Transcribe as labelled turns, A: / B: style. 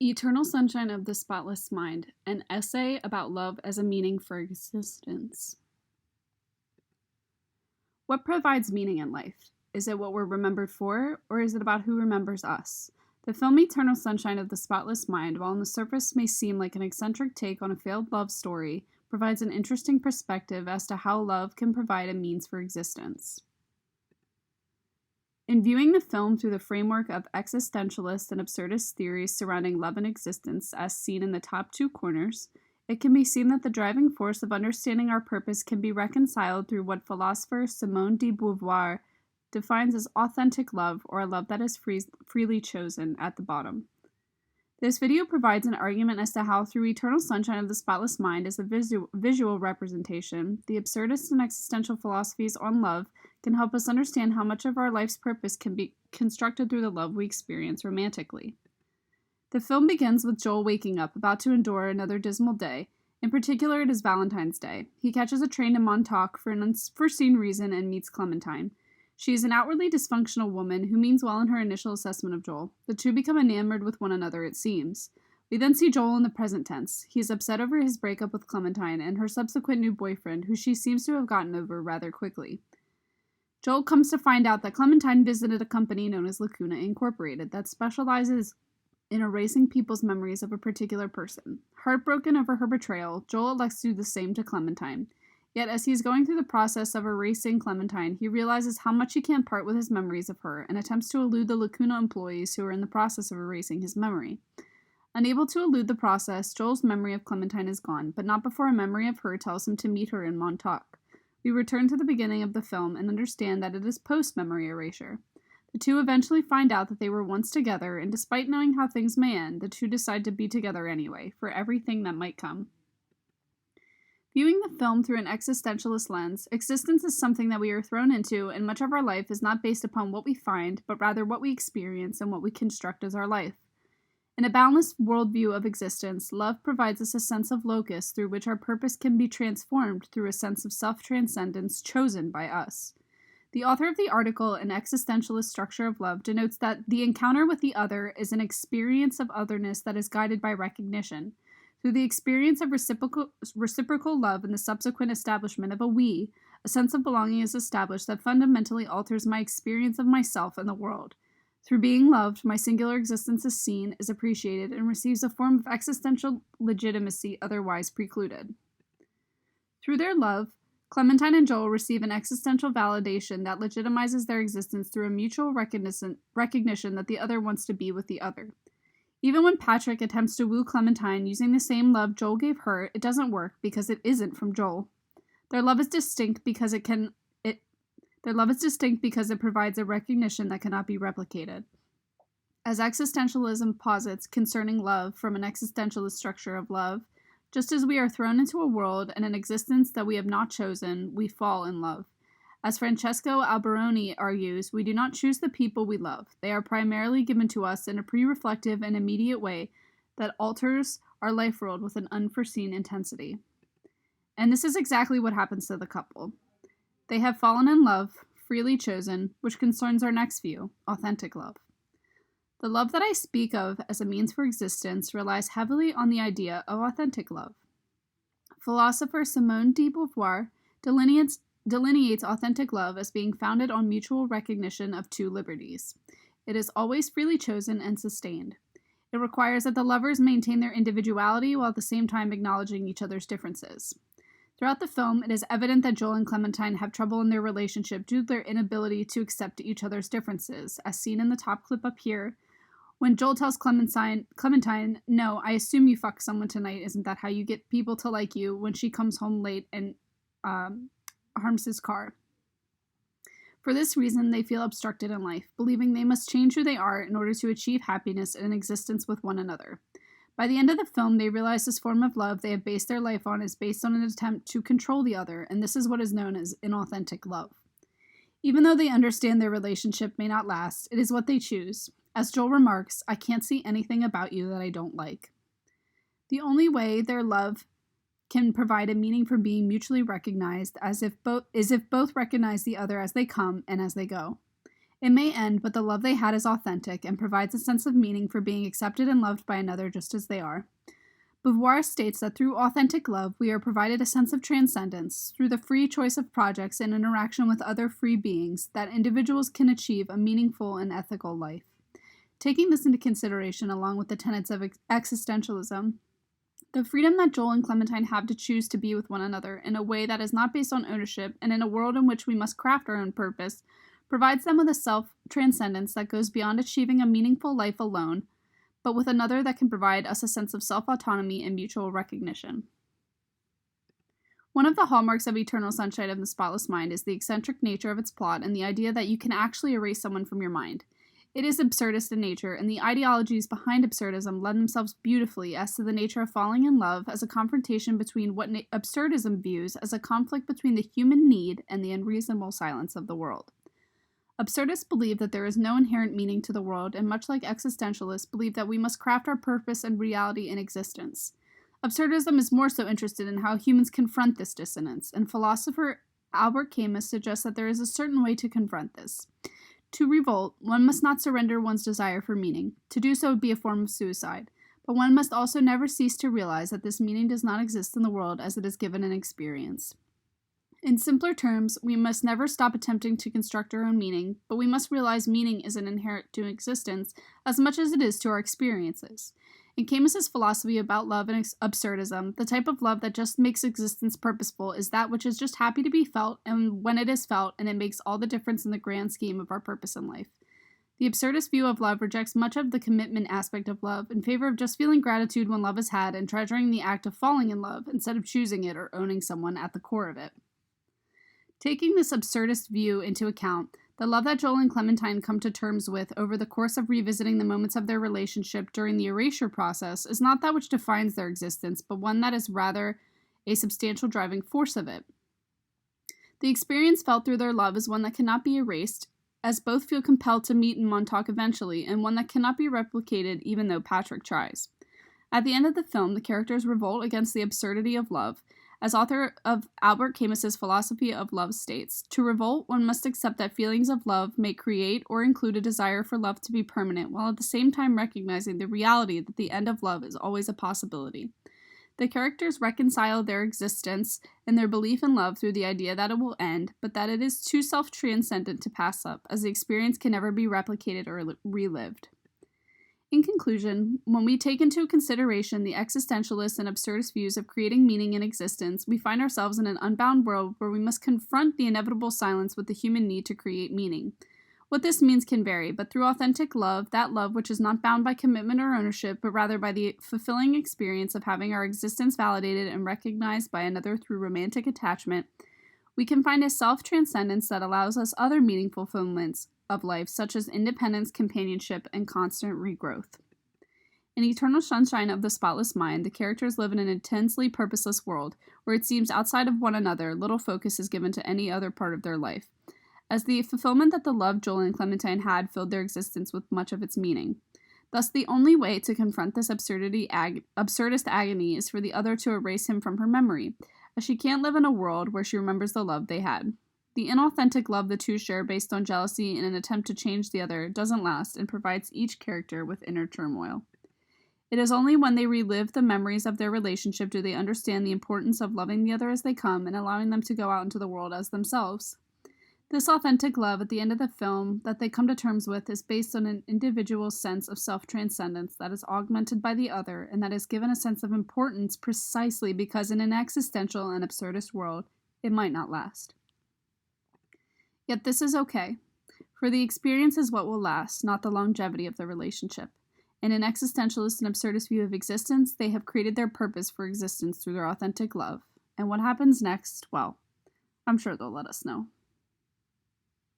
A: Eternal Sunshine of the Spotless Mind, an essay about love as a meaning for existence. What provides meaning in life? Is it what we're remembered for, or is it about who remembers us? The film Eternal Sunshine of the Spotless Mind, while on the surface may seem like an eccentric take on a failed love story, provides an interesting perspective as to how love can provide a means for existence. In viewing the film through the framework of existentialist and absurdist theories surrounding love and existence, as seen in the top two corners, it can be seen that the driving force of understanding our purpose can be reconciled through what philosopher Simone de Beauvoir defines as authentic love, or a love that is freely chosen, at the bottom. This video provides an argument as to how, through Eternal Sunshine of the Spotless Mind as a visual representation, the absurdist and existential philosophies on love can help us understand how much of our life's purpose can be constructed through the love we experience romantically. The film begins with Joel waking up, about to endure another dismal day. In particular, it is Valentine's Day. He catches a train to Montauk for an unforeseen reason and meets Clementine. She is an outwardly dysfunctional woman who means well in her initial assessment of Joel. The two become enamored with one another, it seems. We then see Joel in the present tense. He is upset over his breakup with Clementine and her subsequent new boyfriend, who she seems to have gotten over rather quickly. Joel comes to find out that Clementine visited a company known as Lacuna Incorporated that specializes in erasing people's memories of a particular person. Heartbroken over her betrayal, Joel elects to do the same to Clementine. Yet as he's going through the process of erasing Clementine, he realizes how much he can't part with his memories of her and attempts to elude the Lacuna employees who are in the process of erasing his memory. Unable to elude the process, Joel's memory of Clementine is gone, but not before a memory of her tells him to meet her in Montauk. We return to the beginning of the film and understand that it is post-memory erasure. The two eventually find out that they were once together, and despite knowing how things may end, the two decide to be together anyway, for everything that might come. Viewing the film through an existentialist lens, existence is something that we are thrown into, and much of our life is not based upon what we find, but rather what we experience and what we construct as our life. In a balanced worldview of existence, love provides us a sense of locus through which our purpose can be transformed through a sense of self-transcendence chosen by us. The author of the article, An Existentialist Structure of Love, denotes that the encounter with the other is an experience of otherness that is guided by recognition. Through the experience of reciprocal love and the subsequent establishment of a we, a sense of belonging is established that fundamentally alters my experience of myself and the world. Through being loved, my singular existence is seen, is appreciated, and receives a form of existential legitimacy otherwise precluded. Through their love, Clementine and Joel receive an existential validation that legitimizes their existence through a mutual recognition that the other wants to be with the other. Even when Patrick attempts to woo Clementine using the same love Joel gave her, it doesn't work because it isn't from Joel. Their love is distinct because it provides a recognition that cannot be replicated. As existentialism posits concerning love from an existentialist structure of love, just as we are thrown into a world and an existence that we have not chosen, we fall in love. As Francesco Alberoni argues, we do not choose the people we love. They are primarily given to us in a pre-reflective and immediate way that alters our life world with an unforeseen intensity. And this is exactly what happens to the couple. They have fallen in love, freely chosen, which concerns our next view, authentic love. The love that I speak of as a means for existence relies heavily on the idea of authentic love. Philosopher Simone de Beauvoir delineates authentic love as being founded on mutual recognition of two liberties. It is always freely chosen and sustained. It requires that the lovers maintain their individuality while at the same time acknowledging each other's differences. Throughout the film, it is evident that Joel and Clementine have trouble in their relationship due to their inability to accept each other's differences, as seen in the top clip up here, when Joel tells Clementine, "No, I assume you fucked someone tonight, isn't that how you get people to like you?" when she comes home late and harms his car. For this reason, they feel obstructed in life, believing they must change who they are in order to achieve happiness and existence with one another. By the end of the film, they realize this form of love they have based their life on is based on an attempt to control the other, and this is what is known as inauthentic love. Even though they understand their relationship may not last, it is what they choose. As Joel remarks, "I can't see anything about you that I don't like." The only way their love can provide a meaning for being mutually recognized is if both recognize the other as they come and as they go. It may end, but the love they had is authentic and provides a sense of meaning for being accepted and loved by another just as they are. Beauvoir states that through authentic love, we are provided a sense of transcendence through the free choice of projects and interaction with other free beings that individuals can achieve a meaningful and ethical life. Taking this into consideration, along with the tenets of existentialism, the freedom that Joel and Clementine have to choose to be with one another in a way that is not based on ownership and in a world in which we must craft our own purpose provides them with a self-transcendence that goes beyond achieving a meaningful life alone, but with another that can provide us a sense of self-autonomy and mutual recognition. One of the hallmarks of Eternal Sunshine of the Spotless Mind is the eccentric nature of its plot and the idea that you can actually erase someone from your mind. It is absurdist in nature, and the ideologies behind absurdism lend themselves beautifully as to the nature of falling in love as a confrontation between what absurdism views as a conflict between the human need and the unreasonable silence of the world. Absurdists believe that there is no inherent meaning to the world, and much like existentialists, believe that we must craft our purpose and reality in existence. Absurdism is more so interested in how humans confront this dissonance, and philosopher Albert Camus suggests that there is a certain way to confront this. To revolt, one must not surrender one's desire for meaning. To do so would be a form of suicide, but one must also never cease to realize that this meaning does not exist in the world as it is given in experience. In simpler terms, we must never stop attempting to construct our own meaning, but we must realize meaning isn't inherent to existence as much as it is to our experiences. In Camus's philosophy about love and absurdism, the type of love that just makes existence purposeful is that which is just happy to be felt, and when it is felt, and it makes all the difference in the grand scheme of our purpose in life. The absurdist view of love rejects much of the commitment aspect of love in favor of just feeling gratitude when love is had and treasuring the act of falling in love instead of choosing it or owning someone at the core of it. Taking this absurdist view into account, the love that Joel and Clementine come to terms with over the course of revisiting the moments of their relationship during the erasure process is not that which defines their existence, but one that is rather a substantial driving force of it. The experience felt through their love is one that cannot be erased, as both feel compelled to meet in Montauk eventually, and one that cannot be replicated even though Patrick tries. At the end of the film, the characters revolt against the absurdity of love. As author of Albert Camus's philosophy of love states, to revolt, one must accept that feelings of love may create or include a desire for love to be permanent, while at the same time recognizing the reality that the end of love is always a possibility. The characters reconcile their existence and their belief in love through the idea that it will end, but that it is too self-transcendent to pass up, as the experience can never be replicated or relived. In conclusion, when we take into consideration the existentialist and absurdist views of creating meaning in existence, we find ourselves in an unbound world where we must confront the inevitable silence with the human need to create meaning. What this means can vary, but through authentic love, that love which is not bound by commitment or ownership, but rather by the fulfilling experience of having our existence validated and recognized by another through romantic attachment, we can find a self-transcendence that allows us other meaningful fulfillments of life, such as independence, companionship, and constant regrowth. In Eternal Sunshine of the Spotless Mind, the characters live in an intensely purposeless world, where it seems outside of one another, little focus is given to any other part of their life, as the fulfillment that the love Joel and Clementine had filled their existence with much of its meaning. Thus, the only way to confront this absurdist agony is for the other to erase him from her memory, as she can't live in a world where she remembers the love they had. The inauthentic love the two share based on jealousy in an attempt to change the other doesn't last and provides each character with inner turmoil. It is only when they relive the memories of their relationship do they understand the importance of loving the other as they come and allowing them to go out into the world as themselves. This authentic love at the end of the film that they come to terms with is based on an individual's sense of self-transcendence that is augmented by the other and that is given a sense of importance precisely because in an existential and absurdist world, it might not last. Yet this is okay, for the experience is what will last, not the longevity of the relationship. In an existentialist and absurdist view of existence, they have created their purpose for existence through their authentic love. And what happens next? Well, I'm sure they'll let us know.